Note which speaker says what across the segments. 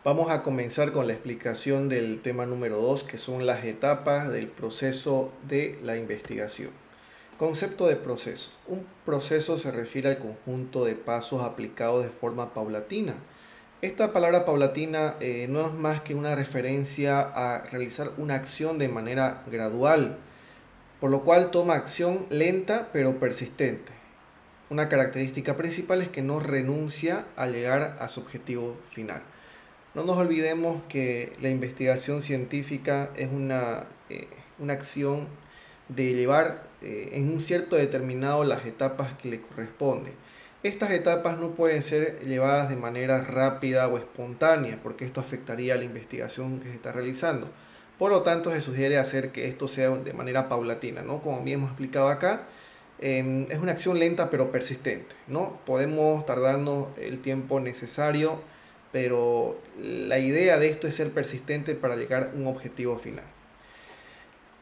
Speaker 1: Vamos a comenzar con la explicación del tema número 2, que son las etapas del proceso de la investigación. Concepto de proceso. Un proceso se refiere al conjunto de pasos aplicados de forma paulatina. Esta palabra paulatina no es más que una referencia a realizar una acción de manera gradual, por lo cual toma acción lenta pero persistente. Una característica principal es que no renuncia a llegar a su objetivo final. No nos olvidemos que la investigación científica es una acción de llevar en un cierto determinado las etapas que le corresponden. Estas etapas no pueden ser llevadas de manera rápida o espontánea, porque esto afectaría a la investigación que se está realizando. Por lo tanto, se sugiere hacer que esto sea de manera paulatina, ¿no? Como bien hemos explicado acá, es una acción lenta pero persistente, ¿no? Podemos tardarnos el tiempo necesario, pero la idea de esto es ser persistente para llegar a un objetivo final.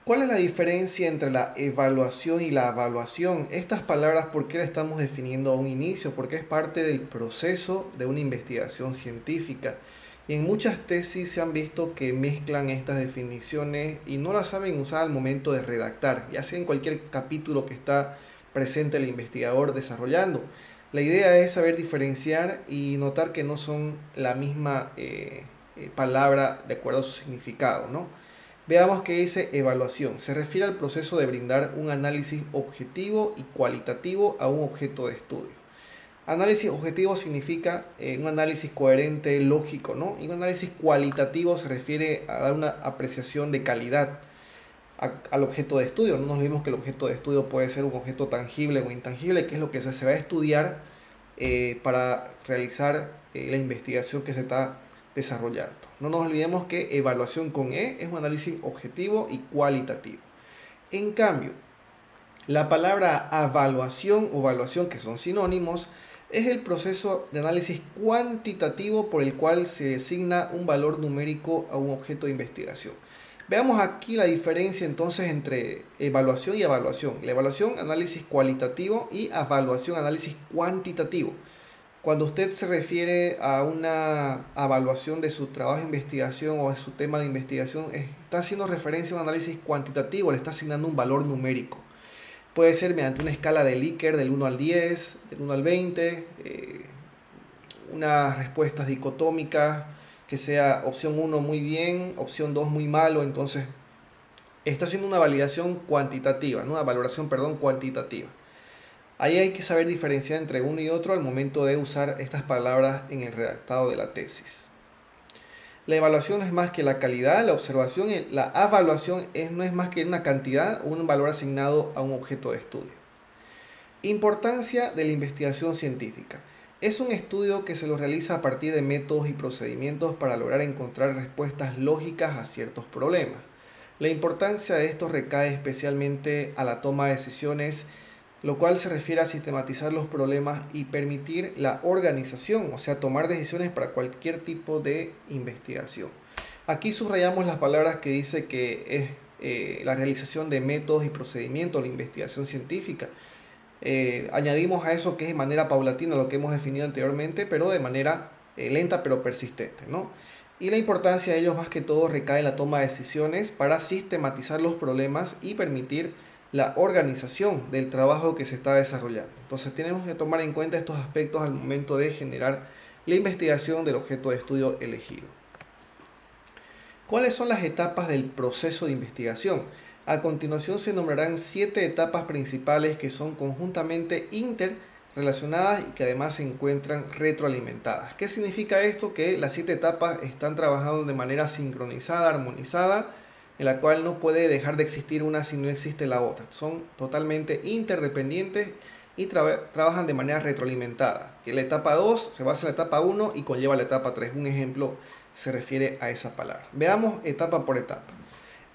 Speaker 1: ¿Cuál es la diferencia entre la evaluación y la evaluación? Estas palabras, ¿por qué las estamos definiendo a un inicio? Porque es parte del proceso de una investigación científica. Y en muchas tesis se han visto que mezclan estas definiciones y no las saben usar al momento de redactar, ya sea en cualquier capítulo que está presente el investigador desarrollando. La idea es saber diferenciar y notar que no son la misma palabra de acuerdo a su significado, ¿no? Veamos qué dice evaluación. Se refiere al proceso de brindar un análisis objetivo y cualitativo a un objeto de estudio. Análisis objetivo significa un análisis coherente, lógico, ¿no? Y un análisis cualitativo se refiere a dar una apreciación de calidad al objeto de estudio. No nos olvidemos que el objeto de estudio puede ser un objeto tangible o intangible, que es lo que se va a estudiar para realizar la investigación que se está desarrollando. No nos olvidemos que evaluación con E es un análisis objetivo y cualitativo. En cambio, la palabra evaluación o evaluación, que son sinónimos, es el proceso de análisis cuantitativo por el cual se asigna un valor numérico a un objeto de investigación. Veamos aquí la diferencia entonces entre evaluación y evaluación. La evaluación, análisis cualitativo, y evaluación, análisis cuantitativo. Cuando usted se refiere a una evaluación de su trabajo de investigación o de su tema de investigación, está haciendo referencia a un análisis cuantitativo, le está asignando un valor numérico. Puede ser mediante una escala de Likert del 1 al 10, del 1 al 20, unas respuestas dicotómicas, que sea opción 1 muy bien, opción 2 muy malo. Entonces está haciendo una validación cuantitativa, ¿no? Una valoración, perdón, cuantitativa. Ahí hay que saber diferenciar entre uno y otro al momento de usar estas palabras en el redactado de la tesis. La evaluación no es más que la calidad, la observación, la evaluación no es más que una cantidad o un valor asignado a un objeto de estudio. Importancia de la investigación científica. Es un estudio que se lo realiza a partir de métodos y procedimientos para lograr encontrar respuestas lógicas a ciertos problemas. La importancia de esto recae especialmente a la toma de decisiones, lo cual se refiere a sistematizar los problemas y permitir la organización, o sea, tomar decisiones para cualquier tipo de investigación. Aquí subrayamos las palabras que dice que es la realización de métodos y procedimientos, la investigación científica. Añadimos a eso que es de manera paulatina, lo que hemos definido anteriormente, pero de manera lenta pero persistente, ¿no? Y la importancia de ellos más que todo recae en la toma de decisiones para sistematizar los problemas y permitir la organización del trabajo que se está desarrollando. Entonces tenemos que tomar en cuenta estos aspectos al momento de generar la investigación del objeto de estudio elegido. ¿Cuáles son las etapas del proceso de investigación? A continuación se nombrarán 7 etapas principales que son conjuntamente interrelacionadas y que además se encuentran retroalimentadas. ¿Qué significa esto? Que las 7 etapas están trabajando de manera sincronizada, armonizada, en la cual no puede dejar de existir una si no existe la otra. Son totalmente interdependientes y trabajan de manera retroalimentada. Que la etapa 2 se basa en la etapa 1 y conlleva la etapa 3. Un ejemplo se refiere a esa palabra. Veamos etapa por etapa.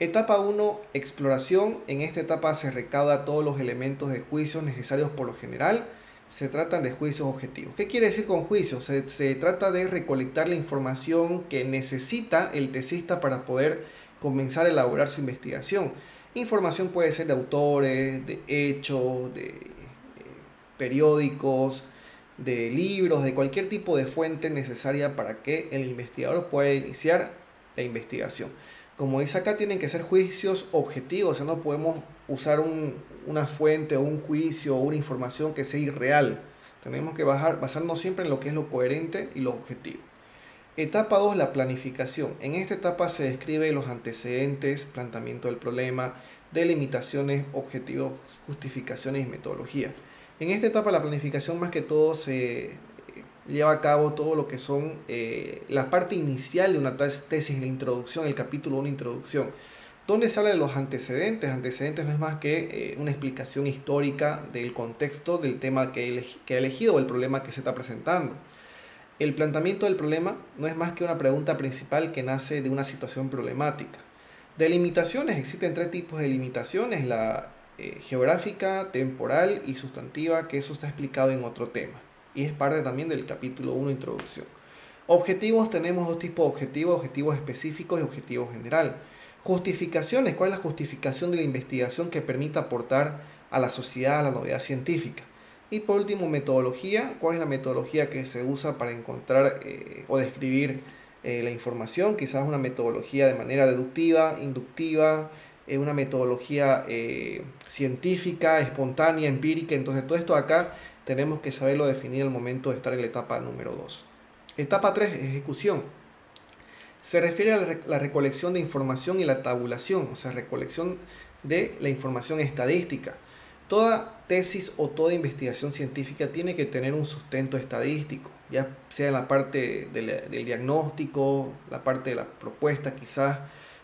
Speaker 1: Etapa 1, exploración. En esta etapa se recauda todos los elementos de juicios necesarios por lo general. Se tratan de juicios objetivos. ¿Qué quiere decir con juicios? Se trata de recolectar la información que necesita el tesista para poder comenzar a elaborar su investigación. Información puede ser de autores, de hechos, de periódicos, de libros, de cualquier tipo de fuente necesaria para que el investigador pueda iniciar la investigación. Como dice acá, tienen que ser juicios objetivos, o sea, no podemos usar una fuente o un juicio o una información que sea irreal. Tenemos que basarnos siempre en lo que es lo coherente y lo objetivo. Etapa 2, la planificación. En esta etapa se describe los antecedentes, planteamiento del problema, delimitaciones, objetivos, justificaciones y metodología. En esta etapa la planificación más que todo se lleva a cabo todo lo que son la parte inicial de una tesis, la introducción, el capítulo 1, introducción, donde se habla de los antecedentes. Antecedentes no es más que una explicación histórica del contexto del tema que ha elegido o el problema que se está presentando. El planteamiento del problema no es más que una pregunta principal que nace de una situación problemática. De limitaciones, existen tres tipos de limitaciones: la geográfica, temporal y sustantiva, que eso está explicado en otro tema y es parte también del capítulo 1, introducción. Objetivos, tenemos dos tipos de objetivos: objetivos específicos y objetivos general. Justificaciones, ¿cuál es la justificación de la investigación que permita aportar a la sociedad a la novedad científica? Y por último, metodología, ¿cuál es la metodología que se usa para encontrar o describir la información? Quizás una metodología de manera deductiva, inductiva, una metodología científica, espontánea, empírica. Entonces todo esto acá tenemos que saberlo definir al momento de estar en la etapa número 2. Etapa 3, ejecución. Se refiere a la recolección de información y la tabulación, o sea, recolección de la información estadística. Toda tesis o toda investigación científica tiene que tener un sustento estadístico, ya sea en la parte del diagnóstico, la parte de la propuesta quizás,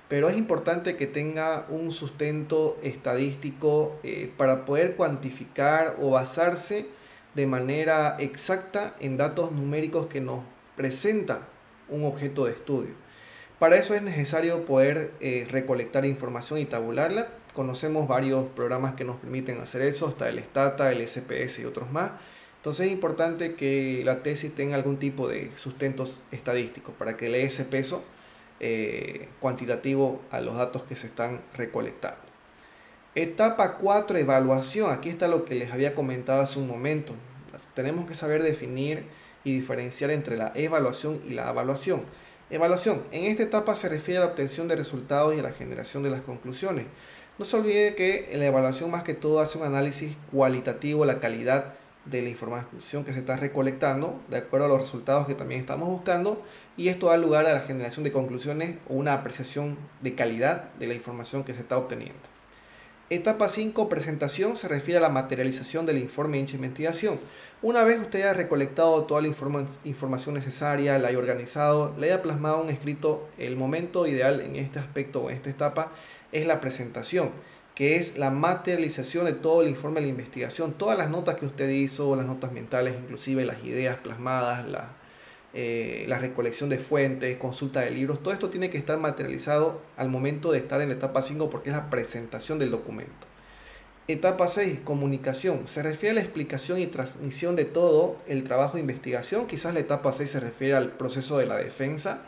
Speaker 1: pero es importante que tenga un sustento estadístico para poder cuantificar o basarse de manera exacta en datos numéricos que nos presenta un objeto de estudio. Para eso es necesario poder recolectar información y tabularla. Conocemos varios programas que nos permiten hacer eso, está el Stata, el SPS y otros más. Entonces es importante que la tesis tenga algún tipo de sustentos estadísticos para que le dé ese peso cuantitativo a los datos que se están recolectando. Etapa 4, evaluación. Aquí está lo que les había comentado hace un momento. Tenemos que saber definir y diferenciar entre la evaluación y la evaluación. Evaluación. En esta etapa se refiere a la obtención de resultados y a la generación de las conclusiones. No se olvide que la evaluación más que todo hace un análisis cualitativo de la calidad de la información que se está recolectando, de acuerdo a los resultados que también estamos buscando, y esto da lugar a la generación de conclusiones o una apreciación de calidad de la información que se está obteniendo. Etapa 5, presentación, se refiere a la materialización del informe de investigación. Una vez usted haya recolectado toda la información necesaria, la haya organizado, la haya plasmado en escrito, el momento ideal en este aspecto o en esta etapa es la presentación, que es la materialización de todo el informe de la investigación, todas las notas que usted hizo, las notas mentales, inclusive las ideas plasmadas, la recolección de fuentes, consulta de libros, todo esto tiene que estar materializado al momento de estar en la etapa 5 porque es la presentación del documento. Etapa 6, comunicación. Se refiere a la explicación y transmisión de todo el trabajo de investigación. Quizás la etapa 6 se refiere al proceso de la defensa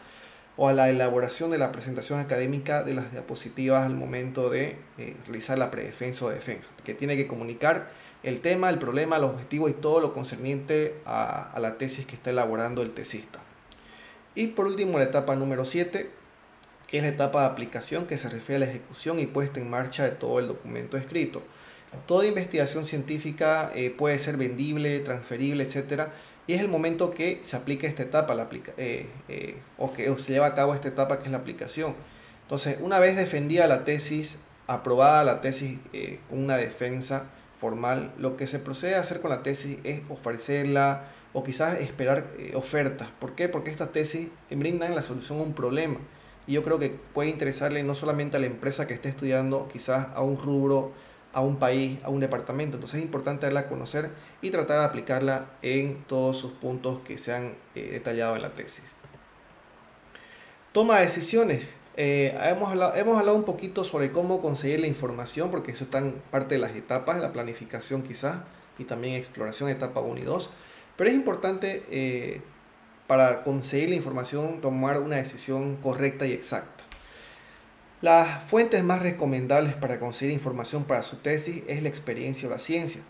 Speaker 1: o a la elaboración de la presentación académica de las diapositivas al momento de realizar la predefensa o defensa, que tiene que comunicar el tema, el problema, los objetivos y todo lo concerniente a la tesis que está elaborando el tesista. Y por último, la etapa número 7, que es la etapa de aplicación, que se refiere a la ejecución y puesta en marcha de todo el documento escrito. Toda investigación científica puede ser vendible, transferible, etcétera, y es el momento que se aplica esta etapa, o que se lleva a cabo esta etapa que es la aplicación. Entonces, una vez defendida la tesis, aprobada la tesis con una defensa formal, lo que se procede a hacer con la tesis es ofrecerla o quizás esperar ofertas. ¿Por qué? Porque estas tesis brindan la solución a un problema. Y yo creo que puede interesarle no solamente a la empresa que esté estudiando, quizás a un rubro, a un país, a un departamento. Entonces es importante darla a conocer y tratar de aplicarla en todos sus puntos que se han detallado en la tesis. Toma de decisiones. Hemos hablado un poquito sobre cómo conseguir la información, porque eso está en parte de las etapas, la planificación quizás, y también exploración, etapa 1 y 2. Pero es importante para conseguir la información tomar una decisión correcta y exacta. Las fuentes más recomendables para conseguir información para su tesis es la experiencia o la ciencia.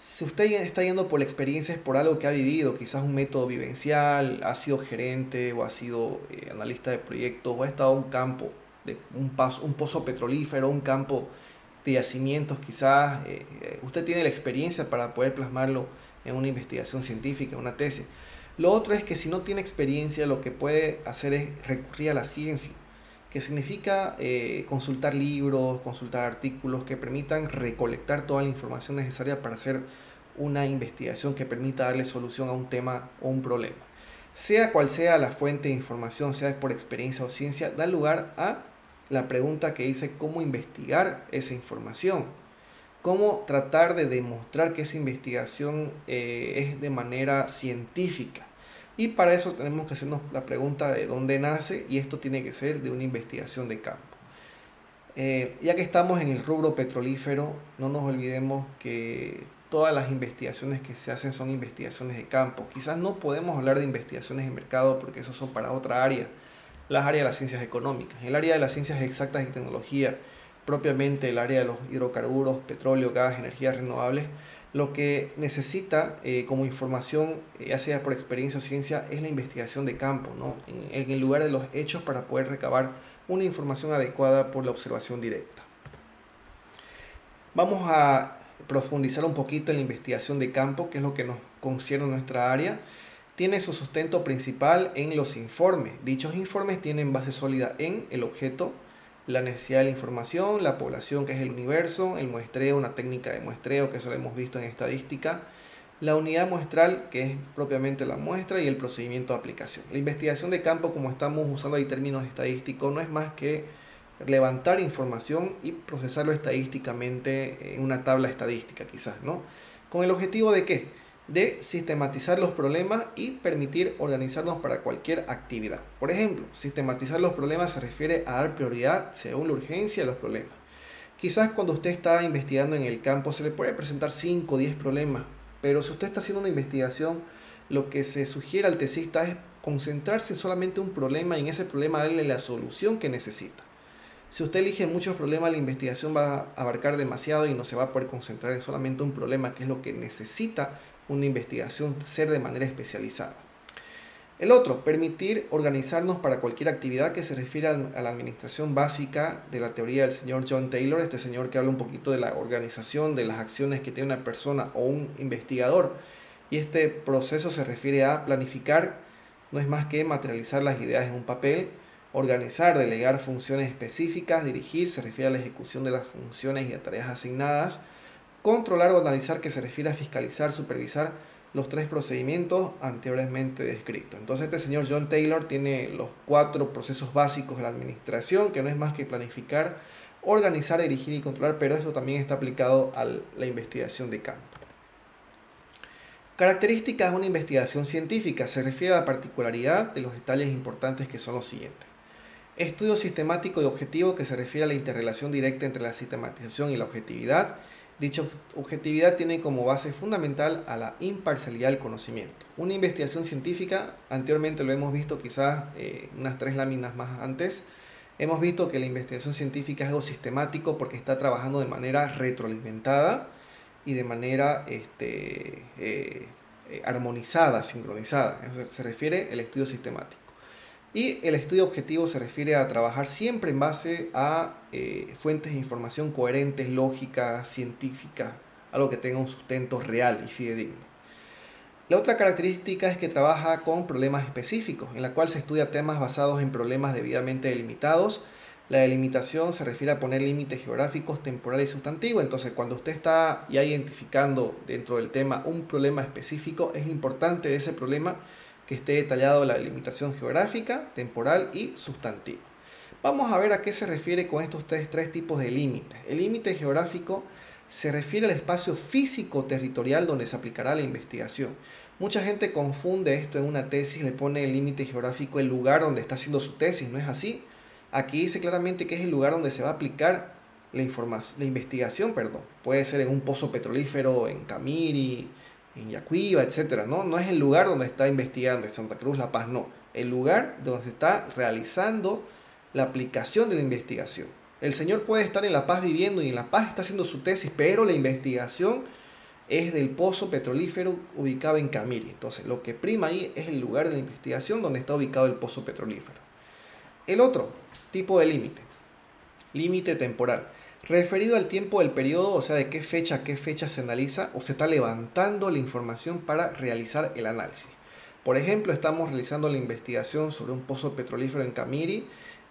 Speaker 1: Si usted está yendo por la experiencia, es por algo que ha vivido, quizás un método vivencial, ha sido gerente o ha sido analista de proyectos o ha estado en un campo, un pozo petrolífero, un campo de yacimientos, quizás usted tiene la experiencia para poder plasmarlo en una investigación científica, en una tesis. Lo otro es que si no tiene experiencia, lo que puede hacer es recurrir a la ciencia, que significa consultar libros, consultar artículos que permitan recolectar toda la información necesaria para hacer una investigación que permita darle solución a un tema o un problema. Sea cual sea la fuente de información, sea por experiencia o ciencia, da lugar a la pregunta que dice cómo investigar esa información, cómo tratar de demostrar que esa investigación es de manera científica. Y para eso tenemos que hacernos la pregunta de dónde nace, y esto tiene que ser de una investigación de campo. Ya que estamos en el rubro petrolífero, no nos olvidemos que todas las investigaciones que se hacen son investigaciones de campo. Quizás no podemos hablar de investigaciones de mercado porque eso son para otra área, las áreas de las ciencias económicas. El área de las ciencias exactas y tecnología, propiamente el área de los hidrocarburos, petróleo, gas, energías renovables, lo que necesita como información, ya sea por experiencia o ciencia, es la investigación de campo, ¿no? En el lugar de los hechos, para poder recabar una información adecuada por la observación directa. Vamos a profundizar un poquito en la investigación de campo, que es lo que nos concierne a nuestra área. Tiene su sustento principal en los informes. Dichos informes tienen base sólida en el objeto, la necesidad de la información, la población, que es el universo, el muestreo, una técnica de muestreo, que eso lo hemos visto en estadística, la unidad muestral, que es propiamente la muestra, y el procedimiento de aplicación. La investigación de campo, como estamos usando ahí términos estadísticos, no es más que levantar información y procesarlo estadísticamente en una tabla estadística, quizás, ¿no? ¿Con el objetivo de qué? De sistematizar los problemas y permitir organizarnos para cualquier actividad. Por ejemplo, sistematizar los problemas se refiere a dar prioridad según la urgencia de los problemas. Quizás cuando usted está investigando en el campo se le puede presentar 5 o 10 problemas, pero si usted está haciendo una investigación, lo que se sugiere al tesista es concentrarse solamente en un problema y en ese problema darle la solución que necesita. Si usted elige muchos problemas, la investigación va a abarcar demasiado y no se va a poder concentrar en solamente un problema, que es lo que necesita una investigación ser de manera especializada. El otro, permitir organizarnos para cualquier actividad, que se refiere a la administración básica de la teoría del señor John Taylor, este señor que habla un poquito de la organización de las acciones que tiene una persona o un investigador. Y este proceso se refiere a planificar, no es más que materializar las ideas en un papel, organizar, delegar funciones específicas, dirigir, se refiere a la ejecución de las funciones y a tareas asignadas, controlar o analizar, que se refiere a fiscalizar, supervisar los 3 procedimientos anteriormente descritos. Entonces este señor John Taylor tiene los 4 procesos básicos de la administración, que no es más que planificar, organizar, dirigir y controlar, pero esto también está aplicado a la investigación de campo. Características de una investigación científica: se refiere a la particularidad de los detalles importantes, que son los siguientes. Estudio sistemático y objetivo, que se refiere a la interrelación directa entre la sistematización y la objetividad. Dicha objetividad tiene como base fundamental a la imparcialidad del conocimiento. Una investigación científica, anteriormente lo hemos visto quizás unas 3 láminas más antes, hemos visto que la investigación científica es algo sistemático porque está trabajando de manera retroalimentada y de manera armonizada, sincronizada. Eso se refiere al estudio sistemático. Y el estudio objetivo se refiere a trabajar siempre en base a fuentes de información coherentes, lógicas, científicas, algo que tenga un sustento real y fidedigno. La otra característica es que trabaja con problemas específicos, en la cual se estudia temas basados en problemas debidamente delimitados. La delimitación se refiere a poner límites geográficos, temporales y sustantivos. Entonces, cuando usted está ya identificando dentro del tema un problema específico, es importante de ese problema que esté detallado la delimitación geográfica, temporal y sustantiva. Vamos a ver a qué se refiere con estos tres tipos de límites. El límite geográfico se refiere al espacio físico territorial donde se aplicará la investigación. Mucha gente confunde esto en una tesis, le pone el límite geográfico el lugar donde está haciendo su tesis. No es así. Aquí dice claramente que es el lugar donde se va a aplicar la investigación. Puede ser en un pozo petrolífero, en Camiri, en Yacuiba, etcétera, ¿no? No es el lugar donde está investigando, en Santa Cruz, La Paz, no. El lugar donde se está realizando la aplicación de la investigación. El señor puede estar en La Paz viviendo y en La Paz está haciendo su tesis, pero la investigación es del pozo petrolífero ubicado en Camiri. Entonces, lo que prima ahí es el lugar de la investigación donde está ubicado el pozo petrolífero. El otro tipo de límite, límite temporal, referido al tiempo del periodo, o sea, de qué fecha a qué fecha se analiza o se está levantando la información para realizar el análisis. Por ejemplo, estamos realizando la investigación sobre un pozo petrolífero en Camiri,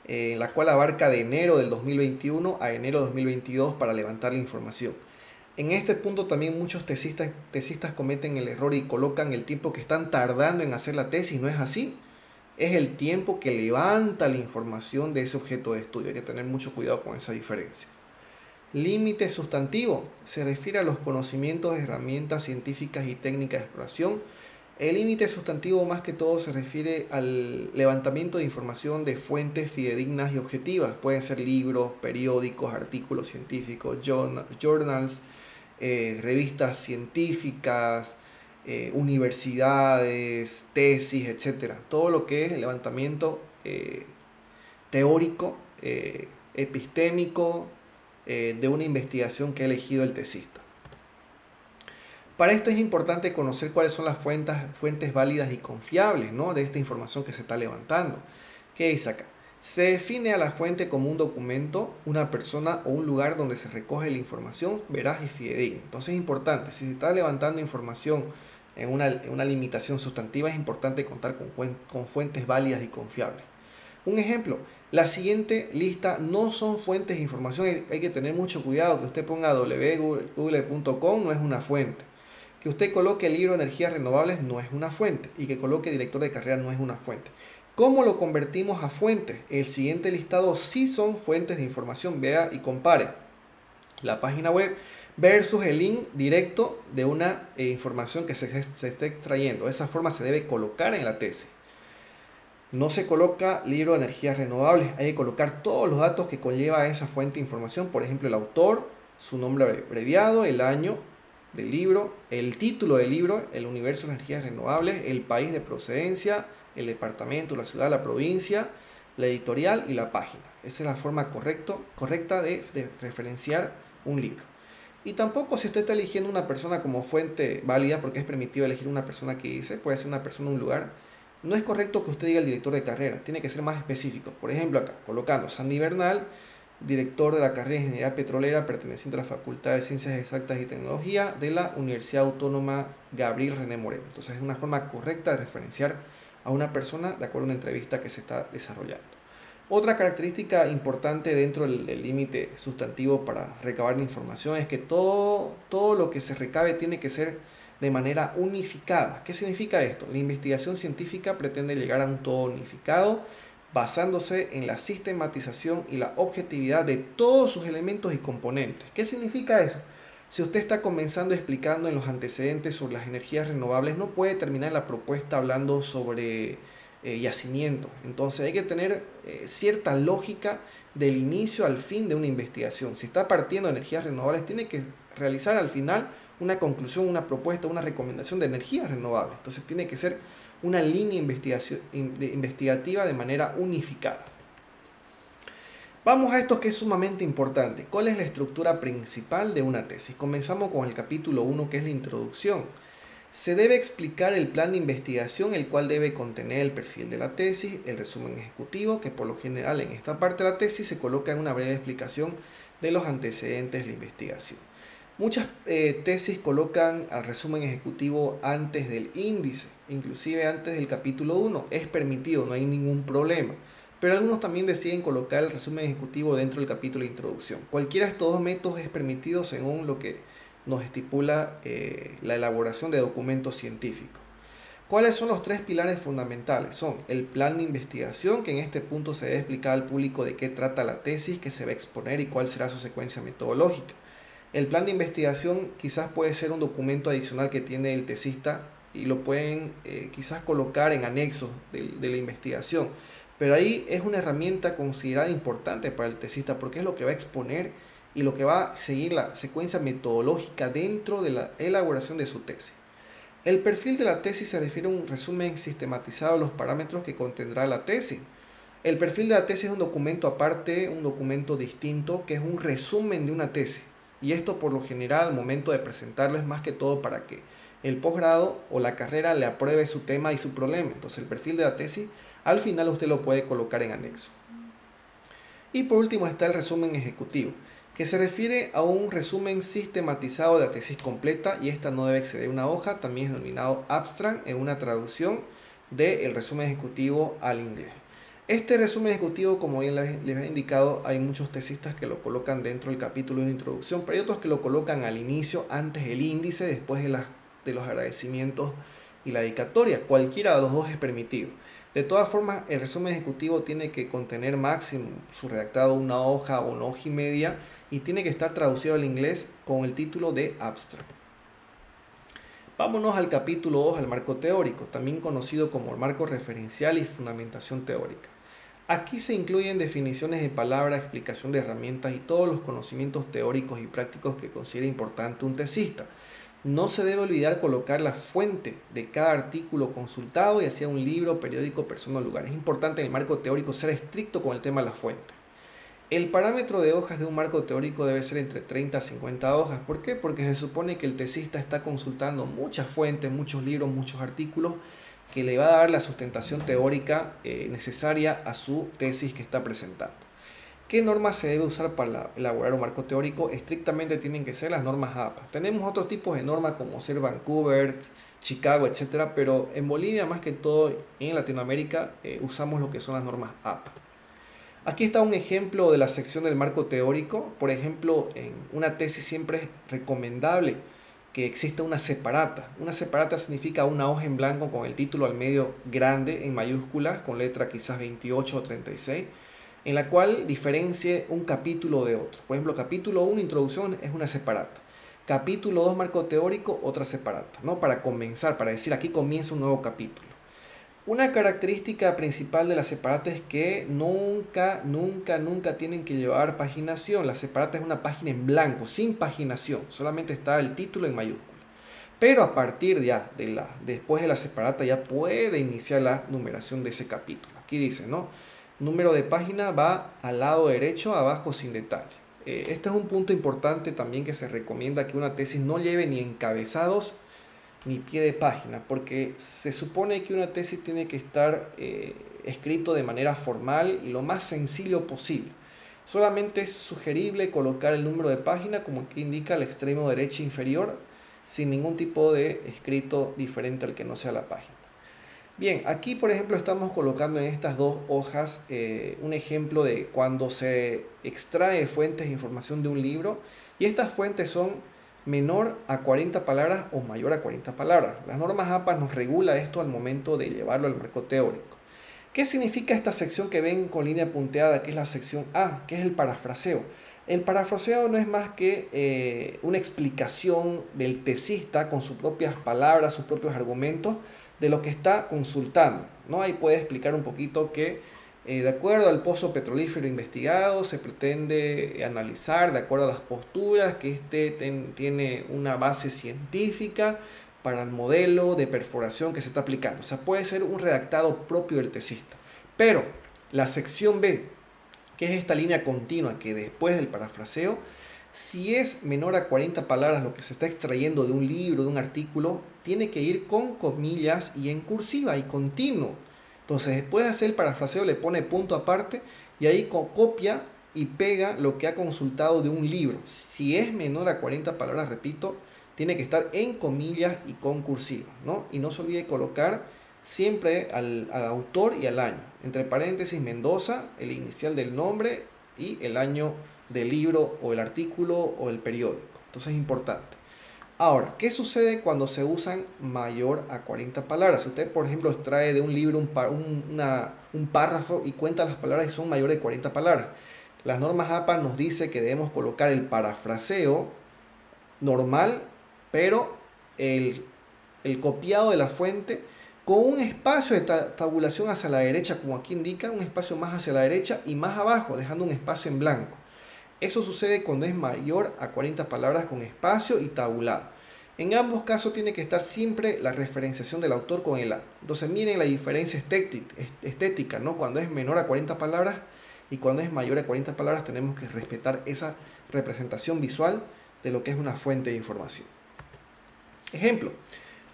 Speaker 1: la cual abarca de enero del 2021 a enero de 2022 para levantar la información. En este punto también muchos tesistas cometen el error y colocan el tiempo que están tardando en hacer la tesis. No es así. Es el tiempo que levanta la información de ese objeto de estudio. Hay que tener mucho cuidado con esa diferencia. Límite sustantivo se refiere a los conocimientos, herramientas científicas y técnicas de exploración. El límite sustantivo más que todo se refiere al levantamiento de información de fuentes fidedignas y objetivas. Pueden ser libros, periódicos, artículos científicos, journals, revistas científicas, universidades, tesis, etc. Todo lo que es el levantamiento teórico, epistémico, de una investigación que ha elegido el tesista. Para esto es importante conocer cuáles son las fuentes válidas y confiables, ¿no?, de esta información que se está levantando. ¿Qué dice acá? Se define a la fuente como un documento, una persona o un lugar donde se recoge la información veraz y fidedigna. Entonces es importante, si se está levantando información en una limitación sustantiva, es importante contar con fuentes válidas y confiables. Un ejemplo, la siguiente lista no son fuentes de información. Hay que tener mucho cuidado. Que usted ponga www.google.com no es una fuente. Que usted coloque el libro de energías renovables no es una fuente. Y que coloque director de carrera no es una fuente. ¿Cómo lo convertimos a fuentes? El siguiente listado sí son fuentes de información. Vea y compare la página web versus el link directo de una información que se esté extrayendo. De esa forma se debe colocar en la tesis. No se coloca libro de energías renovables, hay que colocar todos los datos que conlleva esa fuente de información, por ejemplo el autor, su nombre abreviado, el año del libro, el título del libro, el universo de energías renovables, el país de procedencia, el departamento, la ciudad, la provincia, la editorial y la página. Esa es la forma correcta de referenciar un libro. Y tampoco si usted está eligiendo una persona como fuente válida, porque es permitido elegir una persona que dice, puede ser una persona, un lugar, no es correcto que usted diga el director de carrera, tiene que ser más específico. Por ejemplo acá, colocando Sandy Bernal, director de la carrera de Ingeniería Petrolera perteneciente a la Facultad de Ciencias Exactas y Tecnología de la Universidad Autónoma Gabriel René Moreno. Entonces es una forma correcta de referenciar a una persona de acuerdo a una entrevista que se está desarrollando. Otra característica importante dentro del límite sustantivo para recabar la información es que todo lo que se recabe tiene que ser de manera unificada. ¿Qué significa esto? La investigación científica pretende llegar a un todo unificado basándose en la sistematización y la objetividad de todos sus elementos y componentes. ¿Qué significa eso? Si usted está comenzando explicando en los antecedentes sobre las energías renovables, no puede terminar la propuesta hablando sobre yacimiento. Entonces hay que tener cierta lógica del inicio al fin de una investigación. Si está partiendo de energías renovables, tiene que realizar al final una conclusión, una propuesta, una recomendación de energías renovables. Entonces tiene que ser una línea investigativa de manera unificada. Vamos a esto que es sumamente importante. ¿Cuál es la estructura principal de una tesis? Comenzamos con el capítulo 1, que es la introducción. Se debe explicar el plan de investigación, el cual debe contener el perfil de la tesis, el resumen ejecutivo, que por lo general en esta parte de la tesis se coloca en una breve explicación de los antecedentes de la investigación. Muchas tesis colocan al resumen ejecutivo antes del índice, inclusive antes del capítulo 1. Es permitido, no hay ningún problema. Pero algunos también deciden colocar el resumen ejecutivo dentro del capítulo de introducción. Cualquiera de estos dos métodos es permitido según lo que nos estipula la elaboración de documentos científicos. ¿Cuáles son los tres pilares fundamentales? Son el plan de investigación, que en este punto se debe explicar al público de qué trata la tesis que se va a exponer y cuál será su secuencia metodológica. El plan de investigación quizás puede ser un documento adicional que tiene el tesista y lo pueden quizás colocar en anexos de la investigación. Pero ahí es una herramienta considerada importante para el tesista porque es lo que va a exponer y lo que va a seguir la secuencia metodológica dentro de la elaboración de su tesis. El perfil de la tesis se refiere a un resumen sistematizado de los parámetros que contendrá la tesis. El perfil de la tesis es un documento aparte, un documento distinto, que es un resumen de una tesis. Y esto por lo general al momento de presentarlo es más que todo para que el posgrado o la carrera le apruebe su tema y su problema. Entonces el perfil de la tesis al final usted lo puede colocar en anexo. Y por último está el resumen ejecutivo, que se refiere a un resumen sistematizado de la tesis completa y esta no debe exceder una hoja, también es denominado abstract en una traducción del resumen ejecutivo al inglés. Este resumen ejecutivo, como bien les he indicado, hay muchos tesistas que lo colocan dentro del capítulo de una introducción, pero hay otros que lo colocan al inicio, antes del índice, después de los agradecimientos y la dedicatoria. Cualquiera de los dos es permitido. De todas formas, el resumen ejecutivo tiene que contener máximo su redactado una hoja o una hoja y media y tiene que estar traducido al inglés con el título de abstract. Vámonos al capítulo 2, al marco teórico, también conocido como el marco referencial y fundamentación teórica. Aquí se incluyen definiciones de palabras, explicación de herramientas y todos los conocimientos teóricos y prácticos que considera importante un tesista. No se debe olvidar colocar la fuente de cada artículo consultado, ya sea un libro, periódico, persona o lugar. Es importante en el marco teórico ser estricto con el tema de la fuente. El parámetro de hojas de un marco teórico debe ser entre 30 a 50 hojas. ¿Por qué? Porque se supone que el tesista está consultando muchas fuentes, muchos libros, muchos artículos que le va a dar la sustentación teórica necesaria a su tesis que está presentando. ¿Qué normas se debe usar para elaborar un marco teórico? Estrictamente tienen que ser las normas APA. Tenemos otros tipos de normas como ser Vancouver, Chicago, etcétera, pero en Bolivia más que todo en Latinoamérica usamos lo que son las normas APA. Aquí está un ejemplo de la sección del marco teórico. Por ejemplo, en una tesis siempre es recomendable que exista una separata. Una separata significa una hoja en blanco con el título al medio grande en mayúsculas, con letra quizás 28 o 36, en la cual diferencie un capítulo de otro. Por ejemplo, capítulo 1, introducción, es una separata. Capítulo 2, marco teórico, otra separata, ¿no? Para comenzar, para decir aquí comienza un nuevo capítulo. Una característica principal de las separatas es que nunca tienen que llevar paginación. La separata es una página en blanco, sin paginación. Solamente está el título en mayúscula. Pero a partir ya después de la separata ya puede iniciar la numeración de ese capítulo. Aquí dice, ¿no? Número de página va al lado derecho, abajo sin detalle. Este es un punto importante también que se recomienda que una tesis no lleve ni encabezados ni pie de página, porque se supone que una tesis tiene que estar escrito de manera formal y lo más sencillo posible. Solamente es sugerible colocar el número de página como que indica al extremo derecho inferior, sin ningún tipo de escrito diferente al que no sea la página. Bien, aquí por ejemplo estamos colocando en estas dos hojas un ejemplo de cuando se extrae fuentes de información de un libro y estas fuentes son menor a 40 palabras o mayor a 40 palabras. Las normas APA nos regula esto al momento de llevarlo al marco teórico. ¿Qué significa esta sección que ven con línea punteada, que es la sección A, que es el parafraseo? El parafraseo no es más que una explicación del tesista con sus propias palabras, sus propios argumentos de lo que está consultando, ¿no? Ahí puede explicar un poquito que de acuerdo al pozo petrolífero investigado, se pretende analizar de acuerdo a las posturas que tiene una base científica para el modelo de perforación que se está aplicando. O sea, puede ser un redactado propio del tesista. Pero la sección B, que es esta línea continua que después del parafraseo, si es menor a 40 palabras lo que se está extrayendo de un libro, de un artículo, tiene que ir con comillas y en cursiva y continuo. Entonces, después de hacer el parafraseo, le pone punto aparte y ahí copia y pega lo que ha consultado de un libro. Si es menor a 40 palabras, repito, tiene que estar en comillas y con cursiva, ¿no? Y no se olvide colocar siempre al autor y al año. Entre paréntesis, Mendoza, el inicial del nombre y el año del libro o el artículo o el periódico. Entonces es importante. Ahora, ¿qué sucede cuando se usan mayor a 40 palabras? Si usted, por ejemplo, extrae de un libro un párrafo y cuenta las palabras y son mayores de 40 palabras. Las normas APA nos dice que debemos colocar el parafraseo normal, pero el copiado de la fuente con un espacio de tabulación hacia la derecha, como aquí indica, un espacio más hacia la derecha y más abajo, dejando un espacio en blanco. Eso sucede cuando es mayor a 40 palabras con espacio y tabulado. En ambos casos tiene que estar siempre la referenciación del autor con el A. Entonces miren la diferencia estética, ¿no? Cuando es menor a 40 palabras y cuando es mayor a 40 palabras tenemos que respetar esa representación visual de lo que es una fuente de información. Ejemplo,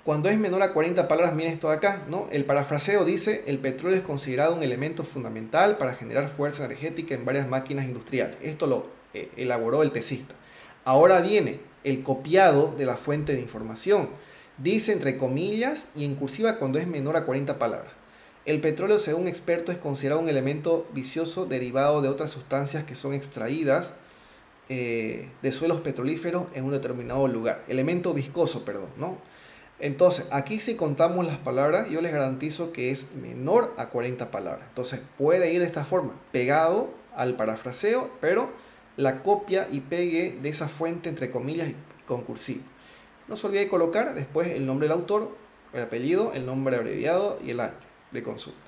Speaker 1: cuando es menor a 40 palabras, miren esto de acá, ¿no? El parafraseo dice: el petróleo es considerado un elemento fundamental para generar fuerza energética en varias máquinas industriales. Esto lo elaboró el tesista. Ahora viene el copiado de la fuente de información. Dice entre comillas y en cursiva cuando es menor a 40 palabras. El petróleo, según expertos, es considerado un elemento vicioso derivado de otras sustancias que son extraídas de suelos petrolíferos en un determinado lugar. Elemento viscoso, perdón, ¿no? Entonces, aquí si contamos las palabras, yo les garantizo que es menor a 40 palabras. Entonces, puede ir de esta forma, pegado al parafraseo, pero la copia y pegue de esa fuente entre comillas y con cursiva. No se olvide colocar después el nombre del autor, el apellido, el nombre abreviado y el año de consulta.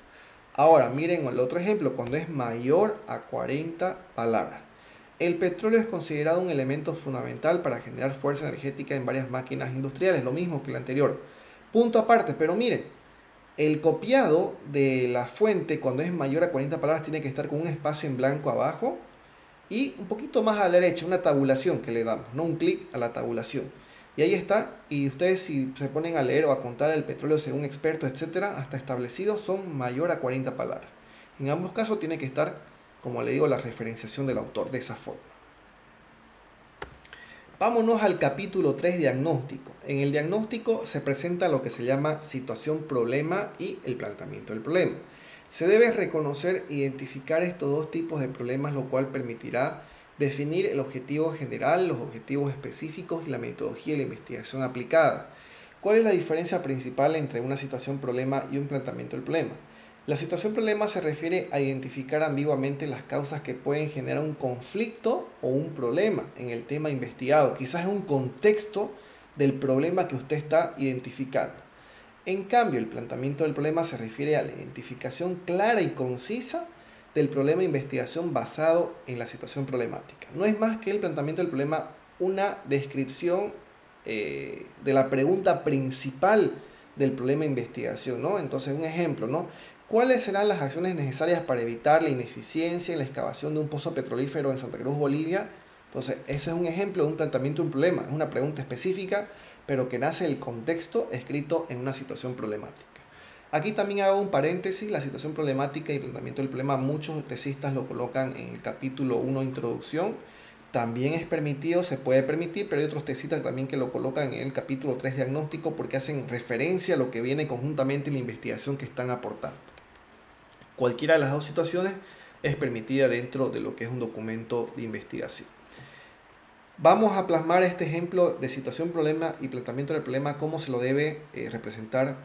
Speaker 1: Ahora, miren el otro ejemplo, cuando es mayor a 40 palabras. El petróleo es considerado un elemento fundamental para generar fuerza energética en varias máquinas industriales, lo mismo que el anterior. Punto aparte, pero miren, el copiado de la fuente cuando es mayor a 40 palabras tiene que estar con un espacio en blanco abajo y un poquito más a la derecha, una tabulación que le damos, no un clic a la tabulación. Y ahí está, y ustedes si se ponen a leer o a contar el petróleo según expertos, etcétera, hasta establecidos, son mayor a 40 palabras. En ambos casos tiene que estar, como le digo, la referenciación del autor de esa forma. Vámonos al capítulo 3, diagnóstico. En el diagnóstico se presenta lo que se llama situación problema y el planteamiento del problema. Se debe reconocer e identificar estos dos tipos de problemas, lo cual permitirá definir el objetivo general, los objetivos específicos y la metodología de la investigación aplicada. ¿Cuál es la diferencia principal entre una situación problema y un planteamiento del problema? La situación problema se refiere a identificar ambiguamente las causas que pueden generar un conflicto o un problema en el tema investigado. Quizás es un contexto del problema que usted está identificando. En cambio, el planteamiento del problema se refiere a la identificación clara y concisa del problema de investigación basado en la situación problemática. No es más que el planteamiento del problema una descripción de la pregunta principal del problema de investigación, ¿no? Entonces, un ejemplo, ¿no? ¿Cuáles serán las acciones necesarias para evitar la ineficiencia en la excavación de un pozo petrolífero en Santa Cruz, Bolivia? Entonces, ese es un ejemplo de un planteamiento de un problema. Es una pregunta específica, pero que nace del contexto escrito en una situación problemática. Aquí también hago un paréntesis: la situación problemática y el planteamiento del problema, muchos tesistas lo colocan en el capítulo 1, introducción. También es permitido, se puede permitir, pero hay otros tesistas también que lo colocan en el capítulo 3, diagnóstico, porque hacen referencia a lo que viene conjuntamente en la investigación que están aportando. Cualquiera de las dos situaciones es permitida dentro de lo que es un documento de investigación. Vamos a plasmar este ejemplo de situación problema y planteamiento del problema, cómo se lo debe representar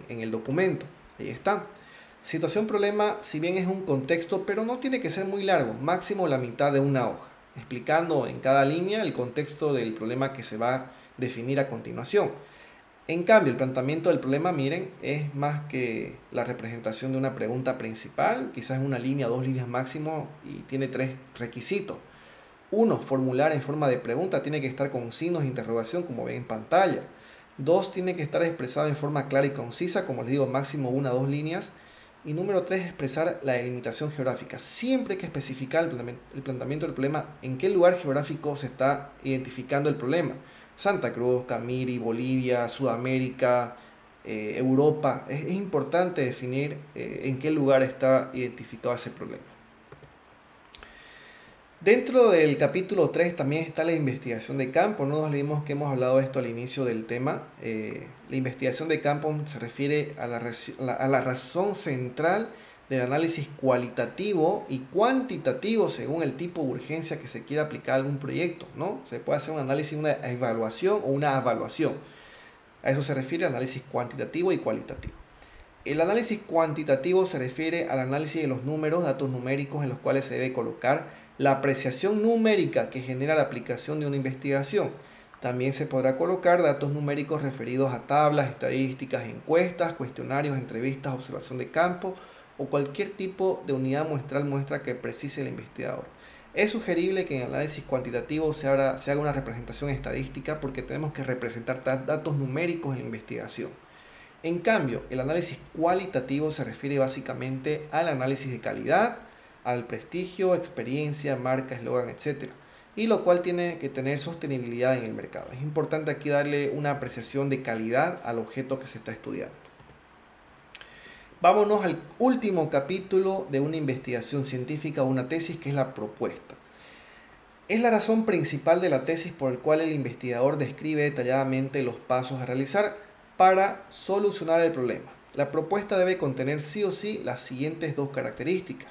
Speaker 1: en el documento. Ahí está. Situación problema, si bien es un contexto, pero no tiene que ser muy largo, máximo la mitad de una hoja, explicando en cada línea el contexto del problema que se va a definir a continuación. En cambio, el planteamiento del problema, miren, es más que la representación de una pregunta principal, quizás una línea, 2 líneas máximo, y tiene 3 requisitos. 1, formular en forma de pregunta, tiene que estar con signos de interrogación, como ven en pantalla. 2, tiene que estar expresado en forma clara y concisa, como les digo, máximo 1 a 2 líneas. Y número 3, expresar la delimitación geográfica. Siempre hay que especificar el planteamiento del problema, en qué lugar geográfico se está identificando el problema. Santa Cruz, Camiri, Bolivia, Sudamérica, Europa. Es importante definir en qué lugar está identificado ese problema. Dentro del capítulo 3 también está la investigación de campo. No nos olvidemos que hemos hablado de esto al inicio del tema. La investigación de campo se refiere a la razón central del análisis cualitativo y cuantitativo según el tipo de urgencia que se quiera aplicar a algún proyecto, ¿no? Se puede hacer un análisis, una evaluación o una evaluación. A eso se refiere análisis cuantitativo y cualitativo. El análisis cuantitativo se refiere al análisis de los números, datos numéricos en los cuales se debe colocar la apreciación numérica que genera la aplicación de una investigación. También se podrá colocar datos numéricos referidos a tablas, estadísticas, encuestas, cuestionarios, entrevistas, observación de campo o cualquier tipo de unidad muestral muestra que precise el investigador. Es sugerible que en el análisis cuantitativo se haga una representación estadística porque tenemos que representar datos numéricos en la investigación. En cambio, el análisis cualitativo se refiere básicamente al análisis de calidad, al prestigio, experiencia, marca, eslogan, etc. y lo cual tiene que tener sostenibilidad en el mercado. Es importante aquí darle una apreciación de calidad al objeto que se está estudiando. Vámonos al último capítulo de una investigación científica o una tesis, que es la propuesta. Es la razón principal de la tesis por el cual el investigador describe detalladamente los pasos a realizar para solucionar el problema. La propuesta debe contener sí o sí las siguientes dos características.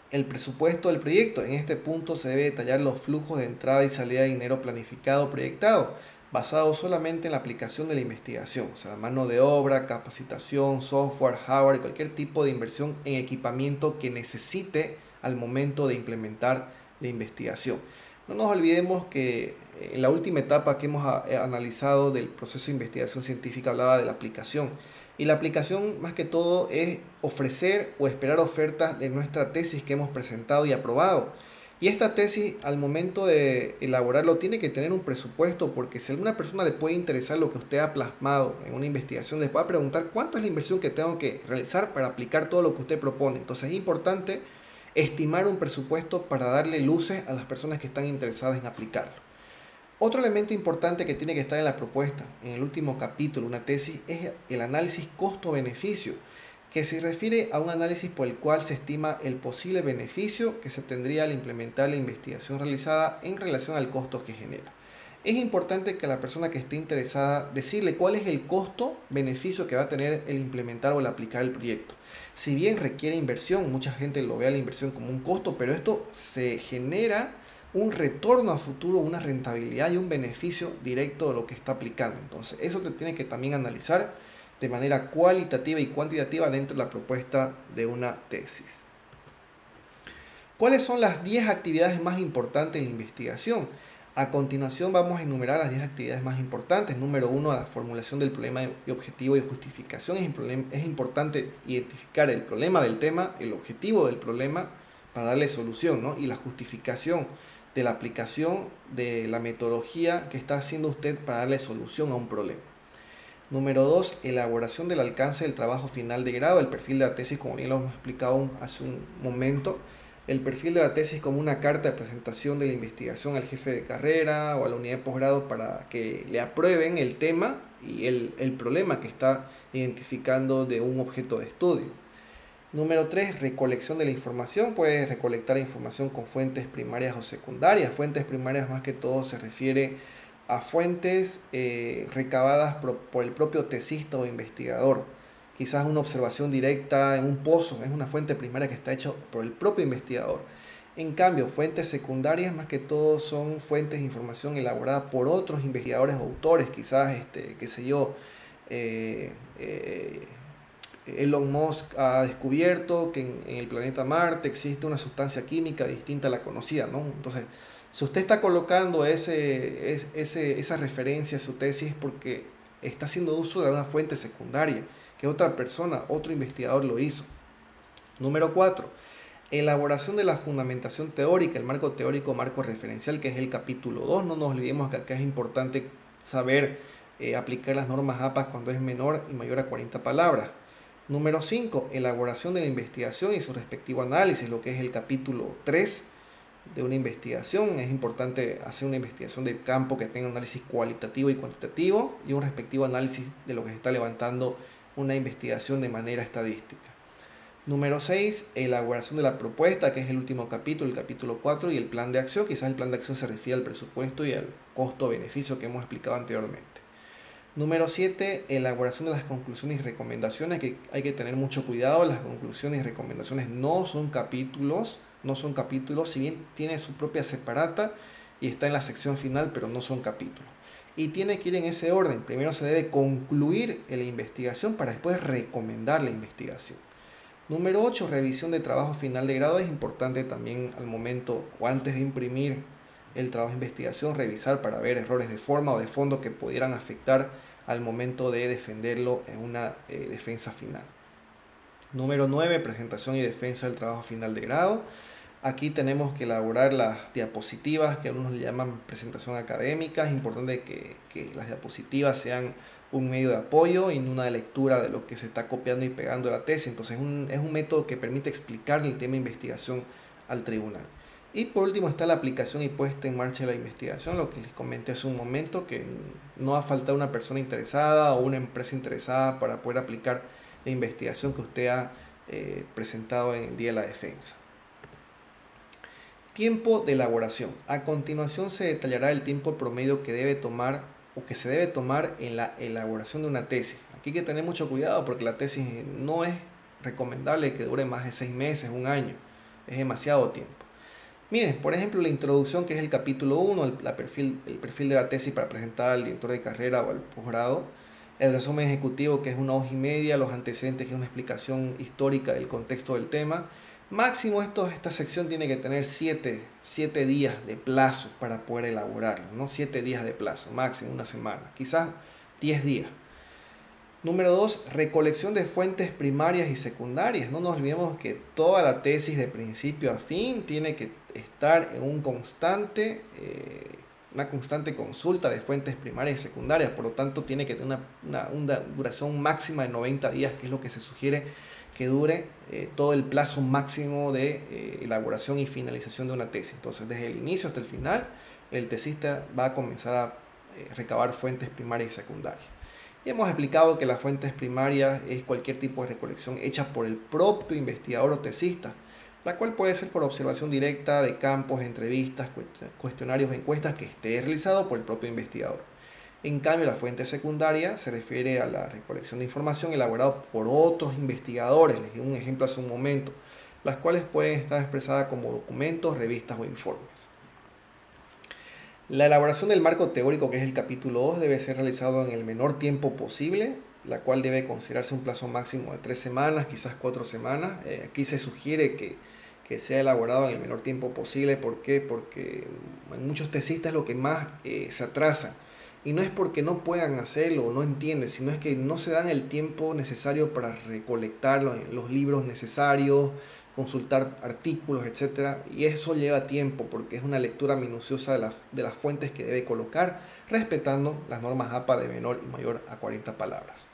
Speaker 1: El presupuesto del proyecto. En este punto se debe detallar los flujos de entrada y salida de dinero planificado o proyectado, basado solamente en la aplicación de la investigación, o sea, mano de obra, capacitación, software, hardware, cualquier tipo de inversión en equipamiento que necesite al momento de implementar la investigación. No nos olvidemos que en la última etapa que hemos analizado del proceso de investigación científica hablaba de la aplicación. Y la aplicación más que todo es ofrecer o esperar ofertas de nuestra tesis que hemos presentado y aprobado. Y esta tesis al momento de elaborarlo tiene que tener un presupuesto, porque si a alguna persona le puede interesar lo que usted ha plasmado en una investigación, les va a preguntar cuánto es la inversión que tengo que realizar para aplicar todo lo que usted propone. Entonces es importante estimar un presupuesto para darle luces a las personas que están interesadas en aplicarlo. Otro elemento importante que tiene que estar en la propuesta, en el último capítulo, una tesis, es el análisis costo-beneficio, que se refiere a un análisis por el cual se estima el posible beneficio que se obtendría al implementar la investigación realizada en relación al costo que genera. Es importante que a la persona que esté interesada decirle cuál es el costo-beneficio que va a tener el implementar o el aplicar el proyecto. Si bien requiere inversión, mucha gente lo ve a la inversión como un costo, pero esto se genera un retorno a futuro, una rentabilidad y un beneficio directo de lo que está aplicando. Entonces, eso te tiene que también analizar de manera cualitativa y cuantitativa dentro de la propuesta de una tesis. ¿Cuáles son las 10 actividades más importantes de la investigación? A continuación vamos a enumerar las 10 actividades más importantes. Número 1, la formulación del problema y objetivo y justificación. Es importante identificar el problema del tema, el objetivo del problema para darle solución, ¿no? Y la justificación de la aplicación de la metodología que está haciendo usted para darle solución a un problema. Número 2, elaboración del alcance del trabajo final de grado, el perfil de la tesis, como bien lo hemos explicado hace un momento. El perfil de la tesis como una carta de presentación de la investigación al jefe de carrera o a la unidad de posgrado para que le aprueben el tema y el problema que está identificando de un objeto de estudio. Número 3, recolección de la información. Puede recolectar información con fuentes primarias o secundarias. Fuentes primarias más que todo se refiere a fuentes recabadas por el propio tesista o investigador. Quizás una observación directa en un pozo es una fuente primaria que está hecha por el propio investigador. En cambio, fuentes secundarias más que todo son fuentes de información elaboradas por otros investigadores o autores, quizás, qué sé yo, Elon Musk ha descubierto que en el planeta Marte existe una sustancia química distinta a la conocida, ¿no? Entonces, si usted está colocando esa referencia a su tesis, porque está haciendo uso de una fuente secundaria, que otra persona, otro investigador lo hizo. Número 4, elaboración de la fundamentación teórica, el marco teórico, marco referencial, que es el capítulo 2. No nos olvidemos que acá es importante saber aplicar las normas APA cuando es menor y mayor a 40 palabras. Número 5, elaboración de la investigación y su respectivo análisis, lo que es el capítulo 3 de una investigación. Es importante hacer una investigación de campo que tenga un análisis cualitativo y cuantitativo y un respectivo análisis de lo que se está levantando una investigación de manera estadística. Número 6, elaboración de la propuesta, que es el último capítulo, el capítulo 4, y el plan de acción. Quizás el plan de acción se refiere al presupuesto y al costo-beneficio que hemos explicado anteriormente. Número 7, elaboración de las conclusiones y recomendaciones, que hay que tener mucho cuidado. Las conclusiones y recomendaciones no son capítulos, si bien tiene su propia separata y está en la sección final, pero no son capítulos. Y tiene que ir en ese orden. Primero se debe concluir la investigación para después recomendar la investigación. Número 8, revisión de trabajo final de grado. Es importante también al momento o antes de imprimir el trabajo de investigación, revisar para ver errores de forma o de fondo que pudieran afectar al momento de defenderlo en una defensa final. Número 9, presentación y defensa del trabajo final de grado. Aquí tenemos que elaborar las diapositivas, que algunos le llaman presentación académica. Es importante que las diapositivas sean un medio de apoyo y no una lectura de lo que se está copiando y pegando de la tesis. Entonces es un método que permite explicar el tema de investigación al tribunal. Y por último está la aplicación y puesta en marcha de la investigación, lo que les comenté hace un momento, que no va a faltar una persona interesada o una empresa interesada para poder aplicar la investigación que usted ha presentado en el día de la defensa. Tiempo de elaboración. A continuación se detallará el tiempo promedio que debe tomar o que se debe tomar en la elaboración de una tesis. Aquí hay que tener mucho cuidado porque la tesis no es recomendable que dure más de 6 meses, un año. Es demasiado tiempo. Miren, por ejemplo, la introducción, que es el capítulo 1, el perfil de la tesis para presentar al director de carrera o al posgrado. El resumen ejecutivo, que es una hoja y media. Los antecedentes, que es una explicación histórica del contexto del tema. Máximo esta sección tiene que tener 7 días de plazo para poder elaborarlo, ¿no? 7 días de plazo, máximo una semana, quizás 10 días. Número 2, recolección de fuentes primarias y secundarias. No nos olvidemos que toda la tesis de principio a fin tiene que estar en una constante consulta de fuentes primarias y secundarias. Por lo tanto, tiene que tener una duración máxima de 90 días, que es lo que se sugiere que dure todo el plazo máximo de elaboración y finalización de una tesis. Entonces, desde el inicio hasta el final, el tesista va a comenzar a recabar fuentes primarias y secundarias. Y hemos explicado que las fuentes primarias es cualquier tipo de recolección hecha por el propio investigador o tesista, la cual puede ser por observación directa de campos, entrevistas, cuestionarios o encuestas que esté realizado por el propio investigador. En cambio, la fuente secundaria se refiere a la recolección de información elaborada por otros investigadores. Les di un ejemplo hace un momento, las cuales pueden estar expresadas como documentos, revistas o informes. La elaboración del marco teórico, que es el capítulo 2, debe ser realizado en el menor tiempo posible, la cual debe considerarse un plazo máximo de 3 semanas, quizás 4 semanas. Aquí se sugiere que sea elaborado en el menor tiempo posible. ¿Por qué? Porque en muchos tesistas lo que más se atrasa, y no es porque no puedan hacerlo o no entienden, sino es que no se dan el tiempo necesario para recolectar los libros necesarios, consultar artículos, etc. Y eso lleva tiempo porque es una lectura minuciosa de las fuentes que debe colocar, respetando las normas APA de menor y mayor a 40 palabras.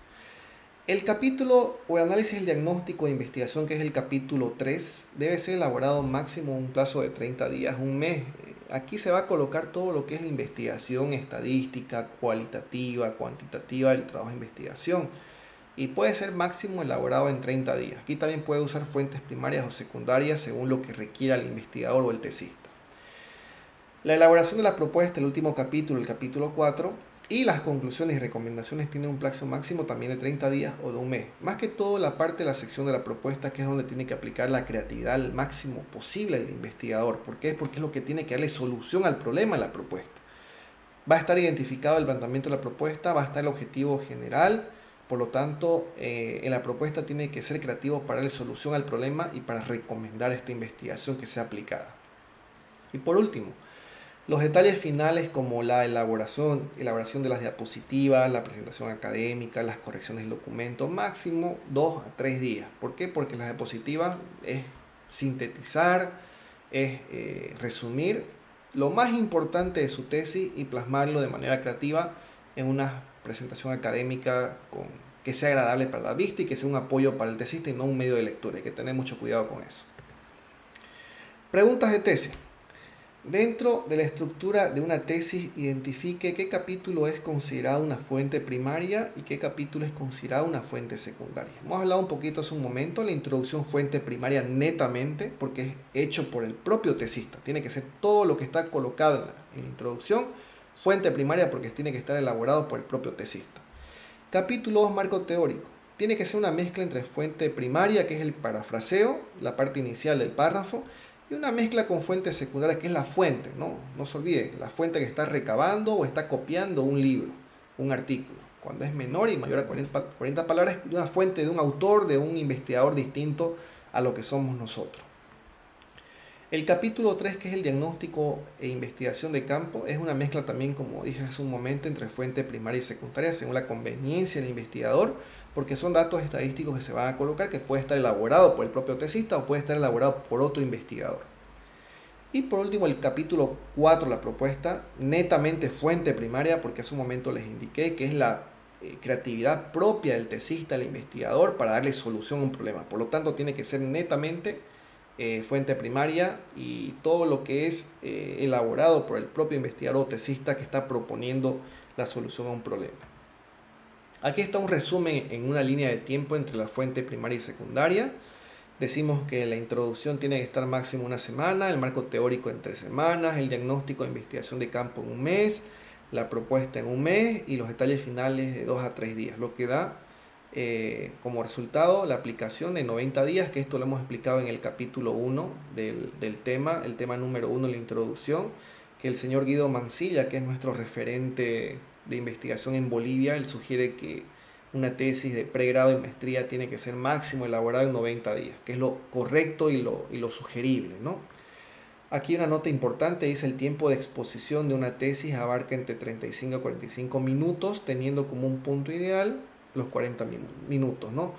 Speaker 1: El capítulo o análisis del diagnóstico de investigación, que es el capítulo 3, debe ser elaborado máximo un plazo de 30 días, un mes. Aquí se va a colocar todo lo que es la investigación estadística, cualitativa, cuantitativa del trabajo de investigación. Y puede ser máximo elaborado en 30 días. Aquí también puede usar fuentes primarias o secundarias según lo que requiera el investigador o el tesista. La elaboración de la propuesta, el último capítulo, el capítulo 4, y las conclusiones y recomendaciones tienen un plazo máximo también de 30 días o de un mes. Más que todo la parte de la sección de la propuesta, que es donde tiene que aplicar la creatividad al máximo posible el investigador. ¿Por qué? Porque es lo que tiene que darle solución al problema en la propuesta. Va a estar identificado el planteamiento de la propuesta, va a estar el objetivo general. Por lo tanto, en la propuesta tiene que ser creativo para darle solución al problema y para recomendar esta investigación que sea aplicada. Y por último, los detalles finales, como la elaboración de las diapositivas, la presentación académica, las correcciones del documento, máximo 2 a 3 días. ¿Por qué? Porque las diapositivas es sintetizar, es resumir lo más importante de su tesis y plasmarlo de manera creativa en una presentación académica que sea agradable para la vista y que sea un apoyo para el tesista y no un medio de lectura. Hay que tener mucho cuidado con eso. Preguntas de tesis. Dentro de la estructura de una tesis, identifique qué capítulo es considerado una fuente primaria y qué capítulo es considerado una fuente secundaria. Hemos hablado un poquito hace un momento de la introducción fuente primaria netamente, porque es hecho por el propio tesista. Tiene que ser todo lo que está colocado en la introducción, fuente primaria, porque tiene que estar elaborado por el propio tesista. Capítulo 2, marco teórico. Tiene que ser una mezcla entre fuente primaria, que es el parafraseo, la parte inicial del párrafo, y una mezcla con fuente secundaria, que es la fuente. No se olvide, la fuente que está recabando o está copiando un libro, un artículo. Cuando es menor y mayor a 40 palabras, es una fuente de un autor, de un investigador distinto a lo que somos nosotros. El capítulo 3, que es el diagnóstico e investigación de campo, es una mezcla también, como dije hace un momento, entre fuente primaria y secundaria, según la conveniencia del investigador, porque son datos estadísticos que se van a colocar, que puede estar elaborado por el propio tesista o puede estar elaborado por otro investigador. Y por último, el capítulo 4, la propuesta, netamente fuente primaria, porque hace un momento les indiqué que es la creatividad propia del tesista, del investigador, para darle solución a un problema. Por lo tanto, tiene que ser netamente fuente primaria y todo lo que es elaborado por el propio investigador o tesista que está proponiendo la solución a un problema. Aquí está un resumen en una línea de tiempo entre la fuente primaria y secundaria. Decimos que la introducción tiene que estar máximo una semana, el marco teórico en 3 semanas, el diagnóstico de investigación de campo en un mes, la propuesta en un mes y los detalles finales de 2 a 3 días, lo que da como resultado la aplicación de 90 días, que esto lo hemos explicado en el capítulo 1 del tema, el tema número 1, la introducción, que el señor Guido Mansilla, que es nuestro referente de investigación en Bolivia, él sugiere que una tesis de pregrado y maestría tiene que ser máximo elaborada en 90 días, que es lo correcto y lo sugerible, ¿no? Aquí una nota importante dice el tiempo de exposición de una tesis abarca entre 35 a 45 minutos, teniendo como un punto ideal los 40 minutos, ¿no?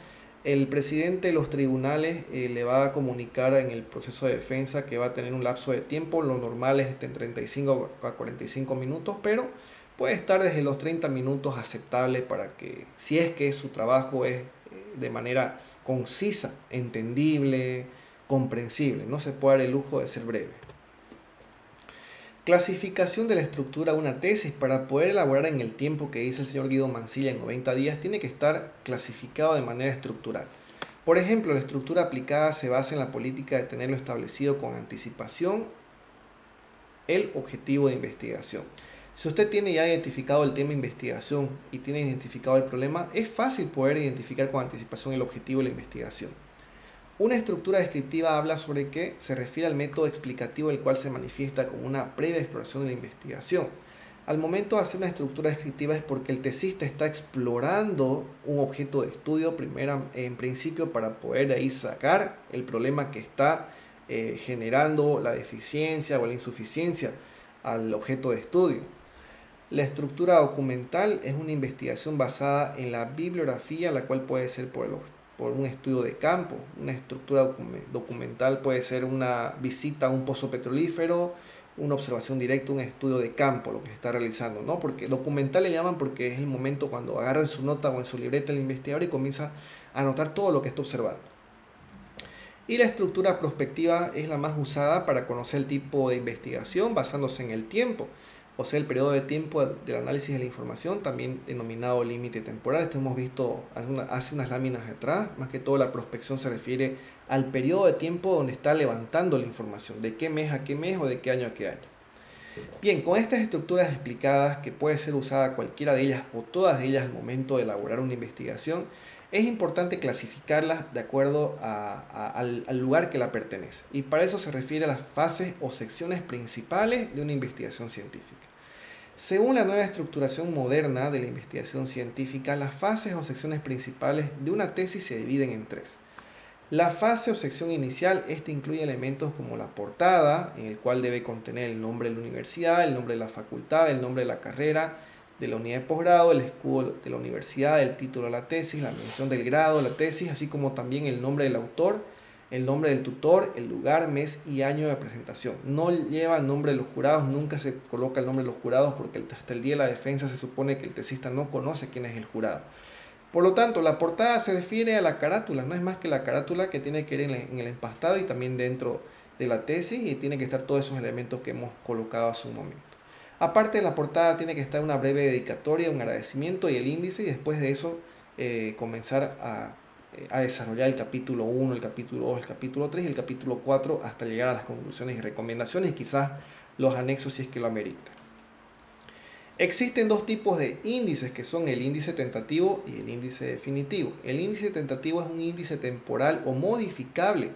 Speaker 1: El presidente de los tribunales le va a comunicar en el proceso de defensa que va a tener un lapso de tiempo, lo normal es entre 35 a 45 minutos, pero puede estar desde los 30 minutos aceptable para que, si es que su trabajo es de manera concisa, entendible, comprensible, no se puede dar el lujo de ser breve. Clasificación de la estructura de una tesis. Para poder elaborar en el tiempo que dice el señor Guido Mansilla en 90 días, tiene que estar clasificado de manera estructural. Por ejemplo, la estructura aplicada se basa en la política de tenerlo establecido con anticipación el objetivo de investigación. Si usted tiene ya identificado el tema de investigación y tiene identificado el problema, es fácil poder identificar con anticipación el objetivo de la investigación. Una estructura descriptiva habla sobre que se refiere al método explicativo el cual se manifiesta como una previa exploración de la investigación. Al momento de hacer una estructura descriptiva es porque el tesista está explorando un objeto de estudio en principio para poder de ahí sacar el problema que está generando la deficiencia o la insuficiencia al objeto de estudio. La estructura documental es una investigación basada en la bibliografía, la cual puede ser por un estudio de campo. Una estructura documental puede ser una visita a un pozo petrolífero, una observación directa, un estudio de campo, lo que se está realizando, ¿no? Porque documental le llaman porque es el momento cuando agarra en su nota o en su libreta el investigador y comienza a anotar todo lo que está observando. Y la estructura prospectiva es la más usada para conocer el tipo de investigación basándose en el tiempo, o sea, el periodo de tiempo del análisis de la información, también denominado límite temporal. Esto hemos visto hace unas láminas atrás. Más que todo la prospección se refiere al periodo de tiempo donde está levantando la información, de qué mes a qué mes o de qué año a qué año. Bien, con estas estructuras explicadas, que puede ser usada cualquiera de ellas o todas de ellas al momento de elaborar una investigación, es importante clasificarlas de acuerdo al lugar que la pertenece. Y para eso se refiere a las fases o secciones principales de una investigación científica. Según la nueva estructuración moderna de la investigación científica, las fases o secciones principales de una tesis se dividen en 3. La fase o sección inicial, incluye elementos como la portada, en el cual debe contener el nombre de la universidad, el nombre de la facultad, el nombre de la carrera, de la unidad de posgrado, el escudo de la universidad, el título de la tesis, la mención del grado de la tesis, así como también el nombre del autor, el nombre del tutor, el lugar, mes y año de presentación. No lleva el nombre de los jurados, nunca se coloca el nombre de los jurados porque hasta el día de la defensa se supone que el tesista no conoce quién es el jurado. Por lo tanto, la portada se refiere a la carátula, no es más que la carátula que tiene que ir en el empastado y también dentro de la tesis, y tiene que estar todos esos elementos que hemos colocado hace un momento. Aparte de la portada tiene que estar una breve dedicatoria, un agradecimiento y el índice, y después de eso comenzar a desarrollar el capítulo 1, el capítulo 2, el capítulo 3 y el capítulo 4 hasta llegar a las conclusiones y recomendaciones y quizás los anexos si es que lo amerita. Existen dos tipos de índices que son el índice tentativo y el índice definitivo. El índice tentativo es un índice temporal o modificable